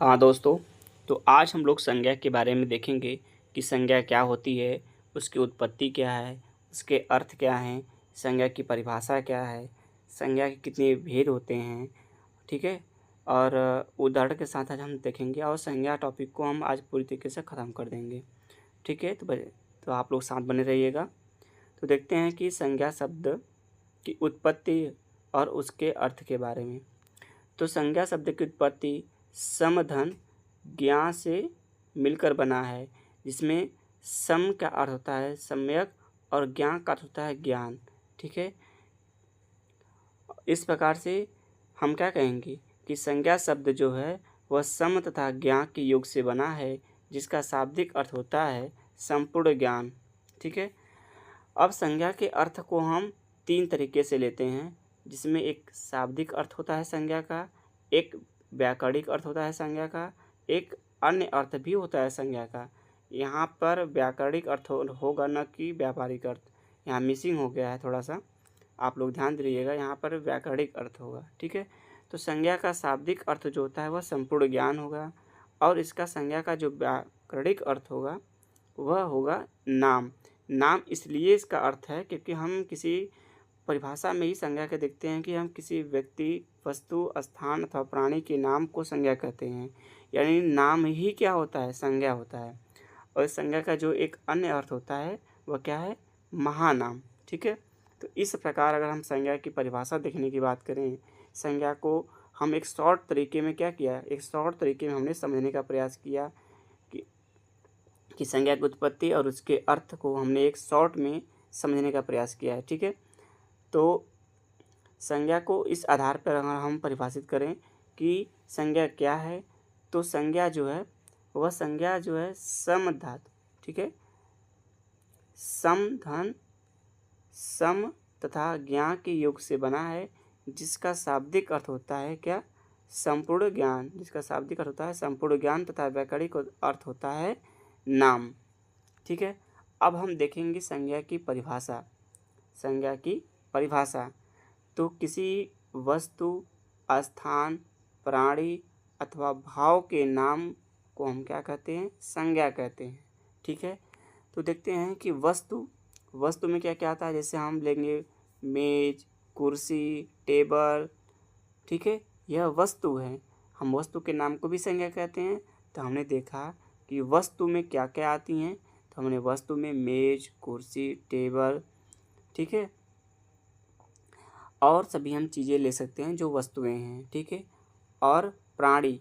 हाँ दोस्तों, तो आज हम लोग संज्ञा के बारे में देखेंगे कि संज्ञा क्या होती है, उसकी उत्पत्ति क्या है, उसके अर्थ क्या हैं, संज्ञा की परिभाषा क्या है, संज्ञा के कितने भेद होते हैं, ठीक है। और उदाहरण के साथ आज हम देखेंगे और संज्ञा टॉपिक को हम आज पूरी तरीके से ख़त्म कर देंगे, ठीक है। तो आप लोग साथ बने रहिएगा। तो देखते हैं कि संज्ञा शब्द की उत्पत्ति और उसके अर्थ के बारे में। तो संज्ञा शब्द की उत्पत्ति समधन ज्ञा से मिलकर बना है, जिसमें सम का अर्थ होता है सम्यक और ज्ञा का अर्थ होता है ज्ञान, ठीक है। इस प्रकार से हम क्या कहेंगे कि संज्ञा शब्द जो है वह सम तथा ज्ञा के योग से बना है, जिसका शाब्दिक अर्थ होता है संपूर्ण ज्ञान, ठीक है। अब संज्ञा के अर्थ को हम तीन तरीके से लेते हैं, जिसमें एक शाब्दिक अर्थ होता है संज्ञा का, एक व्याकरणिक अर्थ होता है संज्ञा का, एक अन्य अर्थ भी होता है संज्ञा का। यहाँ पर व्याकरणिक अर्थ होगा न कि व्यापारिक अर्थ, यहाँ मिसिंग हो गया है थोड़ा सा, आप लोग ध्यान दीजिएगा, यहाँ पर व्याकरणिक अर्थ होगा, ठीक है। तो संज्ञा का शाब्दिक अर्थ जो होता है वह संपूर्ण ज्ञान होगा, और इसका संज्ञा का जो व्याकरणिक अर्थ होगा वह होगा नाम। नाम इसलिए इसका अर्थ है क्योंकि हम किसी परिभाषा में ही संज्ञा के देखते हैं कि हम किसी व्यक्ति, वस्तु, स्थान अथवा प्राणी के नाम को संज्ञा कहते हैं, यानी नाम ही क्या होता है, संज्ञा होता है। और इस संज्ञा का जो एक अन्य अर्थ होता है वह क्या है, महानाम, ठीक है। तो इस प्रकार अगर हम संज्ञा की परिभाषा देखने की बात करें, संज्ञा को हम एक शॉर्ट तरीके में क्या किया, एक शॉर्ट तरीके में हमने समझने का प्रयास किया कि संज्ञा की उत्पत्ति और उसके अर्थ को हमने एक शॉर्ट में समझने का प्रयास किया है, ठीक है। तो संज्ञा को इस आधार पर अगर हम परिभाषित करें कि संज्ञा क्या है, तो संज्ञा जो है वह संज्ञा जो है सम धातु, ठीक है, सम धन सम तथा ज्ञा के योग से बना है, जिसका शाब्दिक अर्थ होता है क्या, संपूर्ण ज्ञान, जिसका शाब्दिक अर्थ होता है संपूर्ण ज्ञान तथा व्याकरणिक अर्थ होता है नाम, ठीक है। अब हम देखेंगे संज्ञा की परिभाषा। संज्ञा की परिभाषा तो किसी वस्तु, स्थान, प्राणी अथवा भाव के नाम को हम क्या कहते हैं, संज्ञा कहते हैं, ठीक है। तो देखते हैं कि वस्तु में क्या क्या आता है, जैसे हम लेंगे मेज, कुर्सी, टेबल, ठीक है, यह वस्तु है। हम वस्तु के नाम को भी संज्ञा कहते हैं। तो हमने देखा कि वस्तु में क्या क्या आती हैं, तो हमने वस्तु में मेज, कुर्सी, टेबल, ठीक है, और सभी हम चीज़ें ले सकते हैं जो वस्तुएं हैं, ठीक है। और प्राणी,